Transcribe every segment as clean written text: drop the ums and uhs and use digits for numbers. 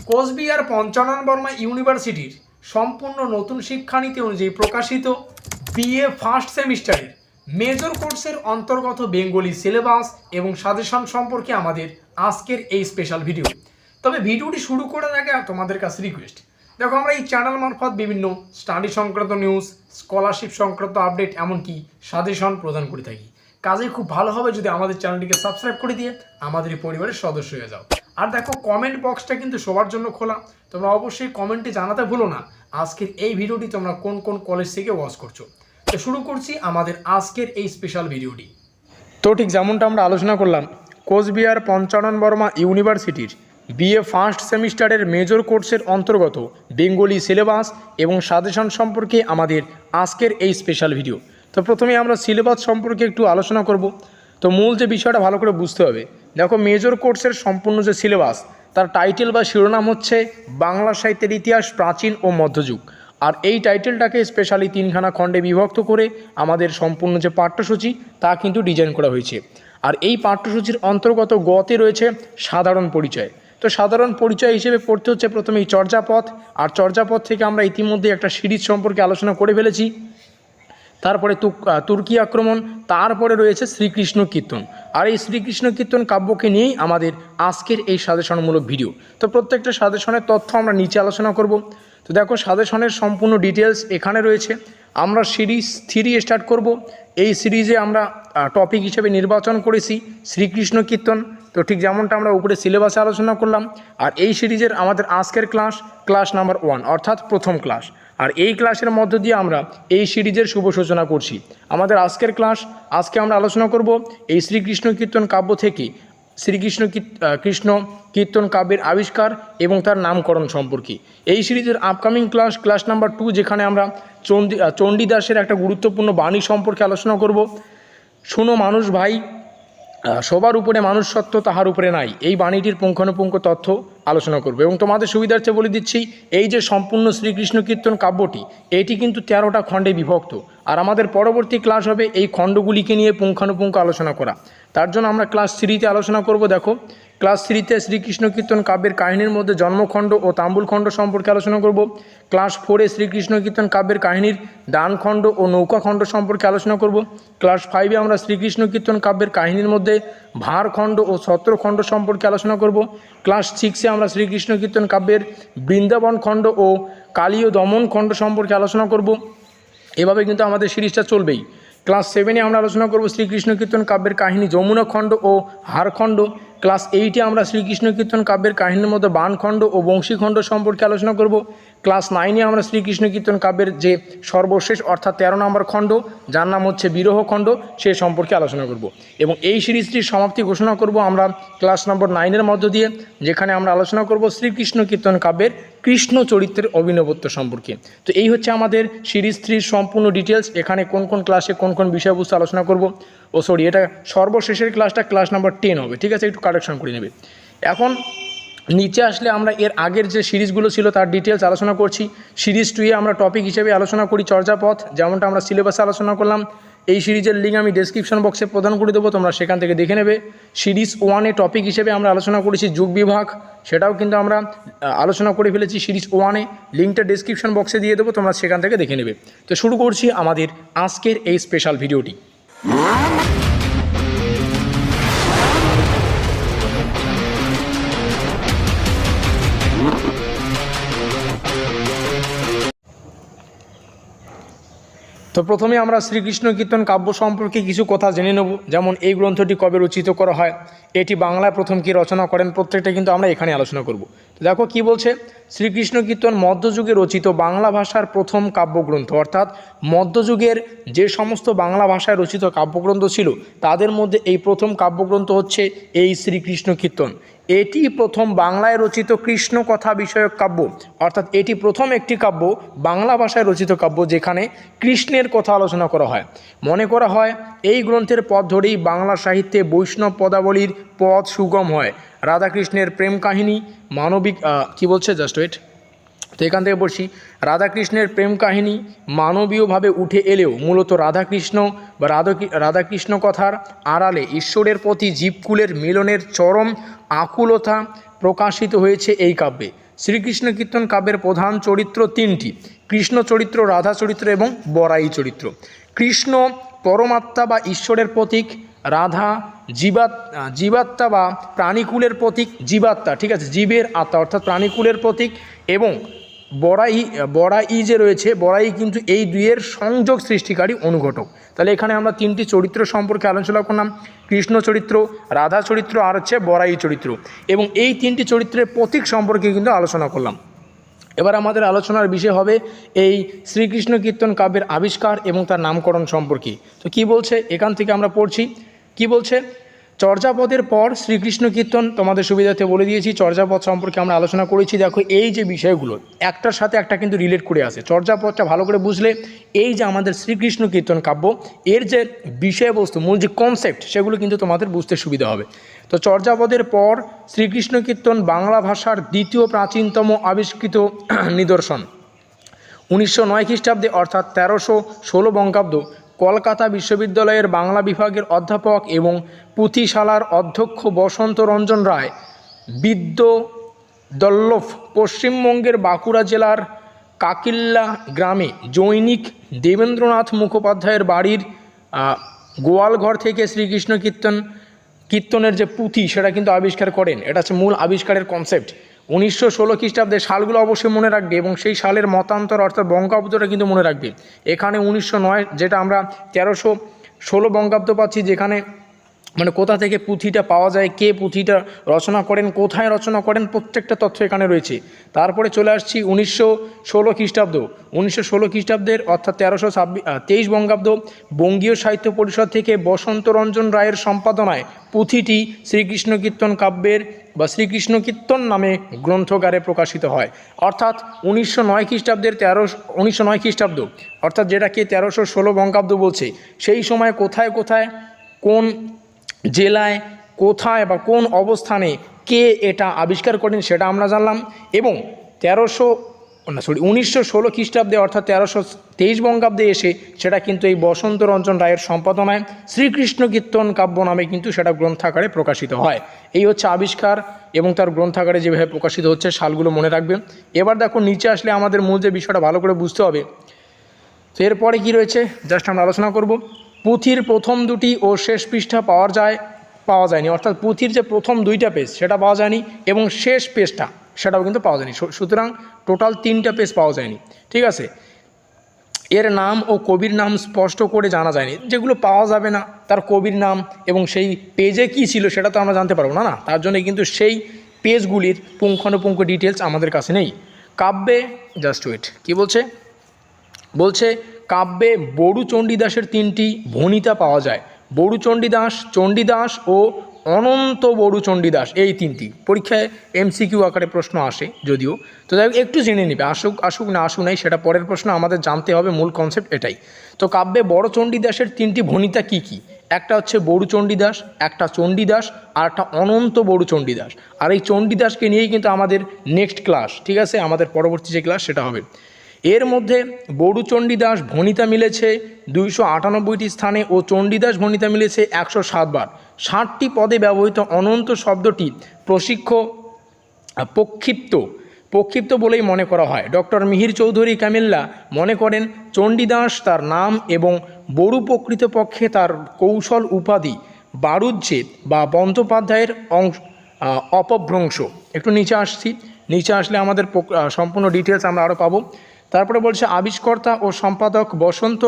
কোচবিহার পঞ্চানন বর্মা ইউনিভার্সিটির সম্পূর্ণ নতুন শিক্ষানীতি অনুযায়ী প্রকাশিত বিএ ফার্স্ট সেমিস্টারের মেজর কোর্সের অন্তর্গত বেঙ্গলি সিলেবাস এবং সাজেশন সম্পর্কে আমাদের আজকের এই স্পেশাল ভিডিও। তবে ভিডিওটি শুরু করার আগে তোমাদের কাছে রিকোয়েস্ট, দেখো আমরা এই চ্যানেল মারফত বিভিন্ন স্টাডি সংক্রান্ত নিউজ, স্কলারশিপ সংক্রান্ত আপডেট, এমনকি সাজেশন প্রদান করে থাকি। কাজে খুব ভালো হবে যদি আমাদের চ্যানেলটিকে সাবস্ক্রাইব করে দিয়ে আমাদের এই পরিবারের সদস্য হয়ে যাও। আর দেখো কমেন্ট বক্সটা কিন্তু সবার জন্য খোলা, তোমরা অবশ্যই কমেন্টে জানাতে ভুলো না আজকের এই ভিডিওটি তোমরা কোন কোন কলেজ থেকে ওয়াচ করছো। তো শুরু করছি আমাদের আজকের এই স্পেশাল ভিডিওটি। তো ঠিক যেমনটা আমরা আলোচনা করলাম, কোচবিহার পঞ্চানন বর্মা ইউনিভার্সিটির বিএ ফার্স্ট সেমিস্টারের মেজর কোর্সের অন্তর্গত বেঙ্গলি সিলেবাস এবং সাজেশন সম্পর্কে আমাদের আজকের এই স্পেশাল ভিডিও। তো প্রথমে আমরা সিলেবাস সম্পর্কে একটু আলোচনা করব। তো মূল যে বিষয়টা ভালো করে বুঝতে হবে, দেখো মেজর কোর্সের সম্পূর্ণ যে সিলেবাস তার টাইটেল বা শিরোনাম হচ্ছে বাংলা সাহিত্যের ইতিহাস প্রাচীন ও মধ্যযুগ। আর এই টাইটেলটাকে স্পেশালি তিনখানা খণ্ডে বিভক্ত করে আমাদের সম্পূর্ণ যে পাঠ্যসূচি তা কিন্তু ডিজাইন করা হয়েছে। আর এই পাঠ্যসূচির অন্তর্গত গতে রয়েছে সাধারণ পরিচয়। তো সাধারণ পরিচয় হিসেবে পড়তে হচ্ছে প্রথমেই চর্যাপদ, আর চর্যাপদ থেকে আমরা ইতিমধ্যে একটা সিরিজ সম্পর্কে আলোচনা করে ফেলেছি। তারপরে তুর্কি আক্রমণ, তারপরে রয়েছে শ্রীকৃষ্ণ কীর্তন। আর এই শ্রীকৃষ্ণ কীর্তন কাব্যকে নিয়েই আমাদের আজকের এই সাজেশনমূলক ভিডিও। তো প্রত্যেকটা সাজেশনের তথ্য আমরা নিচে আলোচনা করব। তো দেখো সাজেশনের সম্পূর্ণ ডিটেলস এখানে রয়েছে। আমরা সিরিজ 3 স্টার্ট করব। এই সিরিজে আমরা টপিক হিসেবে নির্বাচন করেছি শ্রীকৃষ্ণ কীর্তন। তো ঠিক যেমনটা আমরা উপরে সিলেবাসে আলোচনা করলাম। আর এই সিরিজের আমাদের আজকের ক্লাস নাম্বার 1, অর্থাৎ প্রথম ক্লাস। আর এই ক্লাসের মধ্য দিয়ে আমরা এই সিরিজের শুভ সূচনা করছি। আমাদের আজকের আজকে আমরা আলোচনা করব এই শ্রীকৃষ্ণ কীর্তন কাব্য থেকে কৃষ্ণ কীর্তন কাব্যের আবিষ্কার এবং তার নামকরণ সম্পর্কে। এই সিরিজের আপকামিং ক্লাস নাম্বার 2, যেখানে আমরা চণ্ডীদাসের একটা গুরুত্বপূর্ণ বাণী সম্পর্কে আলোচনা করব। শোনো মানুষ ভাই, সবার উপরে মানুষ সত্য, তাহার উপরে নাই, এই বাণীটির পুঙ্খানুপুঙ্খ তথ্য আলোচনা করব। এবং তোমাদের সুবিধার্থে বলে দিচ্ছি, এই যে সম্পূর্ণ শ্রীকৃষ্ণ কীর্তন কাব্যটি, এটি কিন্তু 13টা খণ্ডে বিভক্ত। আর আমাদের পরবর্তী ক্লাস হবে এই খণ্ডগুলিকে নিয়ে পুঙ্খানুপুঙ্খ আলোচনা করা। তার জন্য আমরা ক্লাস 3তে আলোচনা করব। দেখো ক্লাস 3তে শ্রীকৃষ্ণ কীর্তন কাব্যের কাহিনীর মধ্যে জন্মখণ্ড ও তাম্বুল খণ্ড সম্পর্কে আলোচনা করব। ক্লাস 4এ শ্রীকৃষ্ণ কীর্তন কাব্যের কাহিনীর দানখণ্ড ও নৌকাখণ্ড সম্পর্কে আলোচনা করব। ক্লাস 5এ আমরা শ্রীকৃষ্ণ কীর্তন কাব্যের কাহিনীর মধ্যে ভাঁড়খণ্ড ও ছত্রখণ্ড সম্পর্কে আলোচনা করব। ক্লাস 6এ আমরা শ্রীকৃষ্ণ কীর্তন কাব্যের বৃন্দাবন খণ্ড ও কালীয় দমন খণ্ড সম্পর্কে আলোচনা করব। এভাবে কিন্তু আমাদের সিরিজটা চলবেই। ক্লাস 7এ আমরা আলোচনা করব শ্রীকৃষ্ণ কীর্তন কাব্যের কাহিনী যমুনা খণ্ড ও হারখণ্ড। ক্লাস 8এ আমরা শ্রীকৃষ্ণ কীর্তন কাব্যের কাহিনীর মধ্যে বাণখণ্ড ও বংশীখণ্ড সম্পর্কে আলোচনা করব। ক্লাস 9এ আমরা শ্রীকৃষ্ণ কীর্তন কাব্যের যে সর্বশেষ অর্থাৎ 13 নম্বর খণ্ড, যার নাম হচ্ছে বিরহ খণ্ড, সে সম্পর্কে আলোচনা করব। এবং এই সিরিজটির সমাপ্তি ঘোষণা করব আমরা ক্লাস নম্বর 9-এর মধ্য দিয়ে, যেখানে আমরা আলোচনা করব শ্রীকৃষ্ণ কীর্তন কাব্যের কৃষ্ণ চরিত্রের অভিনবত্ব সম্পর্কে। তো এই হচ্ছে আমাদের সিরিজ 3 সম্পূর্ণ ডিটেলস। এখানে কোন কোন ক্লাসে কোন কোন বিষয়বস্তু আলোচনা করব, এটা সর্বশেষের ক্লাস নাম্বার 10 হবে। ঠিক আছে, একটু কারেকশন করে নেবে। এখন নিচে আসলে আমরা এর আগের যে সিরিজগুলো ছিল তার ডিটেলস আলোচনা করছি। সিরিজ 2-এ আমরা টপিক হিসেবে আলোচনা করি চর্যাপদ, যেমনটা আমরা সিলেবাসে আলোচনা করলাম। এই সিরিজের লিঙ্ক আমি ডেসক্রিপশন বক্সে প্রদান করে দেবো, তোমরা সেখান থেকে দেখে নেবে। সিরিজ 1-এ টপিক হিসেবে আমরা আলোচনা করেছি যুগ বিভাগ, সেটাও কিন্তু আমরা আলোচনা করে ফেলেছি সিরিজ 1-এ। লিঙ্কটা ডেসক্রিপশন বক্সে দিয়ে দেবো, তোমরা সেখান থেকে দেখে নেবে। তো শুরু করছি আমাদের আজকের এই স্পেশাল ভিডিওটি। তো প্রথমে আমরা শ্রীকৃষ্ণ কীর্তন কাব্য সম্পর্কে কিছু কথা জেনে নেব। যেমন এই গ্রন্থটি কবে রচিত করা হয়, এটি বাংলায় প্রথম কি রচনা করেন, প্রত্যেকটা কিন্তু আমরা এখানে আলোচনা করব। তো দেখো কি বলছে, শ্রীকৃষ্ণ কীর্তন মধ্যযুগে রচিত বাংলা ভাষার প্রথম কাব্যগ্রন্থ। অর্থাৎ মধ্যযুগের যে সমস্ত বাংলা ভাষায় রচিত কাব্যগ্রন্থ ছিল তাদের মধ্যে এই প্রথম কাব্যগ্রন্থ হচ্ছে এই শ্রীকৃষ্ণ কীর্তন। এটি প্রথম বাংলায় রচিত কৃষ্ণ কথা বিষয়ক কাব্য। অর্থাৎ এটি প্রথম একটি কাব্য, বাংলা ভাষায় রচিত কাব্য, যেখানে কৃষ্ণের কথা আলোচনা করা হয়। মনে করা হয় এই গ্রন্থের পথ ধরেই বাংলা সাহিত্যে বৈষ্ণব পদাবলীর পথ সুগম হয়। রাধাকৃষ্ণের প্রেম কাহিনী মানবিক তো এখান থেকে বলছি, রাধাকৃষ্ণের প্রেম কাহিনী মানবীয়ভাবে উঠে এলেও মূলত রাধাকৃষ্ণ কথার আড়ালে ঈশ্বরের প্রতি জীবকুলের মিলনের চরম আকুলতা প্রকাশিত হয়েছে এই কাব্যে। শ্রীকৃষ্ণ কীর্তন কাব্যের প্রধান চরিত্র তিনটি: কৃষ্ণ চরিত্র, রাধা চরিত্র এবং বরাই চরিত্র। কৃষ্ণ পরমাত্মা বা ঈশ্বরের প্রতীক, রাধা জীবাত্মা বা প্রাণীকুলের প্রতীক, জীবাত্মা, ঠিক আছে, জীবের আত্মা অর্থাৎ প্রাণীকুলের প্রতীক, এবং বরাই যে রয়েছে, বরাই কিন্তু এই দুইয়ের সংযোগ সৃষ্টিকারী অনুঘটক। তাহলে এখানে আমরা তিনটি চরিত্র সম্পর্কে আলোচনা করলাম: কৃষ্ণ চরিত্র, রাধা চরিত্র আর হচ্ছে বরাই চরিত্র, এবং এই তিনটি চরিত্রের প্রতীক সম্পর্কে কিন্তু আলোচনা করলাম। এবার আমাদের আলোচনার বিষয় হবে এই শ্রীকৃষ্ণ কীর্তন কাব্যের আবিষ্কার এবং তার নামকরণ সম্পর্কে। তো কি বলছে এখান থেকে আমরা পড়ছি, কি বলছে? চর্যাপদের পর শ্রীকৃষ্ণ কীর্তন, তোমাদের সুবিধাতে বলে দিয়েছি চর্যাপদ সম্পর্কে আমরা আলোচনা করেছি। দেখো এই যে বিষয়গুলো একটার সাথে একটা কিন্তু রিলেট করে আসে। চর্যাপদটা ভালো করে বুঝলে এই যে আমাদের শ্রীকৃষ্ণ কীর্তন কাব্য, এর যে বিষয়বস্তু, মূল যে কনসেপ্ট, সেগুলো কিন্তু তোমাদের বুঝতে সুবিধা হবে। তো চর্যাপদের পর শ্রীকৃষ্ণ কীর্তন বাংলা ভাষার দ্বিতীয় প্রাচীনতম আবিষ্কৃত নিদর্শন। 1909 খ্রিস্টাব্দে অর্থাৎ 1316 বঙ্গাব্দ কলকাতা বিশ্ববিদ্যালয়ের বাংলা বিভাগের অধ্যাপক এবং পুঁথিশালার অধ্যক্ষ বসন্ত রঞ্জন রায় বিদ্যদল্লভ পশ্চিমবঙ্গের বাঁকুড়া জেলার কাকিল্লা গ্রামে জৈনিক দেবেন্দ্রনাথ মুখোপাধ্যায়ের বাড়ির গোয়ালঘর থেকে শ্রীকৃষ্ণ কীর্তনের যে পুঁথি সেটা কিন্তু আবিষ্কার করেন। এটা হচ্ছে মূল আবিষ্কারের কনসেপ্ট। 1916 খ্রিস্টাব্দে সালগুলো অবশ্যই মনে রাখবে এবং সেই সালের মতান্তর অর্থাৎ বঙ্গাব্দটা কিন্তু মনে রাখবে। এখানে 1909 যেটা আমরা 1316 বঙ্গাব্দ পাচ্ছি, যেখানে মানে কোথা থেকে পুঁথিটা পাওয়া যায়, কে পুঁথিটা রচনা করেন, কোথায় রচনা করেন, প্রত্যেকটা তথ্য এখানে রয়েছে। তারপরে চলে আসছি 1916 খ্রিস্টাব্দ। 1916 খ্রিস্টাব্দের অর্থাৎ 1323 বঙ্গাব্দ বঙ্গীয় সাহিত্য পরিষদ থেকে বসন্ত রঞ্জন রায়ের সম্পাদনায় পুঁথিটি শ্রীকৃষ্ণ কীর্তন কাব্যের বা শ্রীকৃষ্ণ কীর্তন নামে গ্রন্থকারে প্রকাশিত হয়। অর্থাৎ 1909 খ্রিস্টাব্দের 1909 খ্রিস্টাব্দ অর্থাৎ যেটাকে 1316 বঙ্গাব্দ বলছে, সেই সময় কোথায় কোথায়, কোন জেলায়, কোথায় বা কোন অবস্থানে কে এটা আবিষ্কার করেন সেটা আমরা জানলাম। এবং 1916 খ্রিস্টাব্দে অর্থাৎ 1323 বঙ্গাব্দে এসে সেটা কিন্তু এই বসন্ত রঞ্জন রায়ের সম্পাদনায় শ্রীকৃষ্ণ কীর্তন কাব্য নামে কিন্তু সেটা গ্রন্থাকারে প্রকাশিত হয়। এই হচ্ছে আবিষ্কার এবং তার গ্রন্থাকারে যেভাবে প্রকাশিত হচ্ছে সালগুলো মনে রাখবে। এবার দেখো নিচে আসলে আমাদের মূল যে বিষয়টা ভালো করে বুঝতে হবে। তো এরপরে কী রয়েছে জাস্ট আমরা আলোচনা করব। পুঁথির প্রথম দুটি ও শেষ পৃষ্ঠা পাওয়া যায়নি, অর্থাৎ পুঁথির যে প্রথম দুইটা পেজ সেটা পাওয়া যায়নি এবং শেষ পেজটা সেটাও কিন্তু পাওয়া যায়নি। সুতরাং টোটাল 3টা পেজ পাওয়া যায়নি, ঠিক আছে। এর নাম ও কবির নাম স্পষ্ট করে জানা যায়নি। যেগুলো পাওয়া যাবে না তার কবির নাম এবং সেই পেজে কি ছিল সেটা তো আমরা জানতে পারবো না, তার জন্য কিন্তু সেই পেজগুলির পুঙ্খানুপুঙ্খ ডিটেলস আমাদের কাছে নেই। কাব্যে জাস্ট ওয়েট, কি বলছে কাব্যে বড়ু চণ্ডীদাসের 3টি ভণিতা পাওয়া যায়। বড়ু চণ্ডীদাস, চণ্ডীদাস ও অনন্ত বড়ু চণ্ডীদাস, এই 3টি পরীক্ষায় MCQ আকারে প্রশ্ন আসে যদিও। তো যাই হোক একটু জেনে নেবে, আসুক না আসুক নাই সেটা পরের প্রশ্ন, আমাদের জানতে হবে মূল কনসেপ্ট এটাই। তো কাব্যে বড় চণ্ডীদাসের 3টি ভণিতা কি কি? একটা হচ্ছে বড়ু চণ্ডীদাস, একটা চণ্ডীদাস আর একটা অনন্ত বড়ু চণ্ডীদাস। আর এই চণ্ডীদাসকে নিয়েই কিন্তু আমাদের নেক্সট ক্লাস, ঠিক আছে, আমাদের পরবর্তী যে ক্লাস সেটা হবে। এর মধ্যে বড়ু চণ্ডীদাস ভণিতা মিলেছে 298টি স্থানে ও চণ্ডীদাস ভণিতা মিলেছে 107 বার। 60টি পদে ব্যবহৃত অনন্ত শব্দটি প্রক্ষিপ্ত বলেই মনে করা হয়। ডক্টর মিহির চৌধুরী কামিল্লা মনে করেন চণ্ডীদাস তার নাম এবং বড়ু প্রকৃতপক্ষে তার কৌশল উপাধি বারুজ্যেদ বা বন্দ্যোপাধ্যায়ের অপভ্রংশ। একটু নিচে আসলে আমাদের সম্পূর্ণ ডিটেলস আমরা আরও পাবো। তারপরে বলছে আবিষ্কর্তা ও সম্পাদক বসন্ত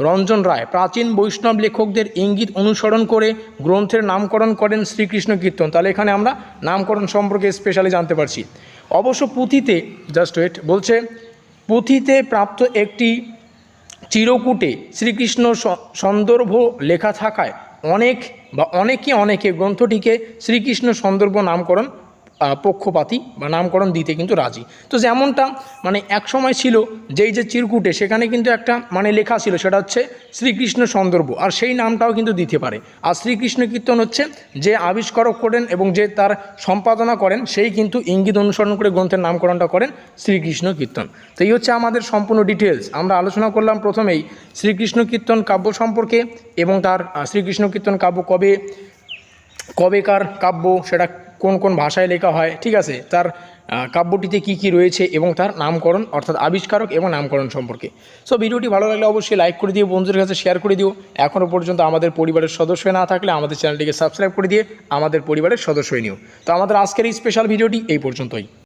রঞ্জন রায় প্রাচীন বৈষ্ণব লেখকদের ইঙ্গিত অনুসরণ করে গ্রন্থের নামকরণ করেন শ্রীকৃষ্ণ কীর্তন। তাহলে এখানে আমরা নামকরণ সম্পর্কে স্পেশালি জানতে পারছি। অবশ্য পুঁথিতে জাস্ট ওয়েট বলছে পুঁথিতে প্রাপ্ত একটি চিরকূটে শ্রীকৃষ্ণ সন্দর্ভ লেখা থাকায় অনেকে গ্রন্থটিকে শ্রীকৃষ্ণ সন্দর্ভ নামকরণ পক্ষপাতী বা নামকরণ দিতে কিন্তু রাজি। তো যেমনটা মানে এক সময় ছিল যেই যে চিরকুটে সেখানে কিন্তু একটা মানে লেখা ছিল সেটা হচ্ছে শ্রীকৃষ্ণ সন্দর্ভ, আর সেই নামটাও কিন্তু দিতে পারে। আর শ্রীকৃষ্ণ কীর্তন হচ্ছে যে আবিষ্কারক করেন এবং যে তার সম্পাদনা করেন সেই কিন্তু ইঙ্গিত অনুসরণ করে গ্রন্থের নামকরণটা করেন শ্রীকৃষ্ণ কীর্তন। তো এই হচ্ছে আমাদের সম্পূর্ণ ডিটেলস। আমরা আলোচনা করলাম প্রথমেই শ্রীকৃষ্ণ কীর্তন কাব্য সম্পর্কে এবং তার শ্রীকৃষ্ণ কীর্তন কাব্য কবেকার কাব্য সেটা কোন কোন ভাষায় লেখা হয়, ঠিক আছে, তার কাব্যটিতে কি কি রয়েছে এবং তার নামকরণ অর্থাৎ আবিষ্কারক এবং নামকরণ সম্পর্কে। সো ভিডিওটি ভালো লাগলে অবশ্যই লাইক করে দিও, বন্ধুদের কাছে শেয়ার করে দিও। এখনও পর্যন্ত আমাদের পরিবারের সদস্য না থাকলে আমাদের চ্যানেলটিকে সাবস্ক্রাইব করে দিয়ে আমাদের পরিবারের সদস্য হয়ে নিও। তো আমাদের আজকের এই স্পেশাল ভিডিওটি এই পর্যন্তই।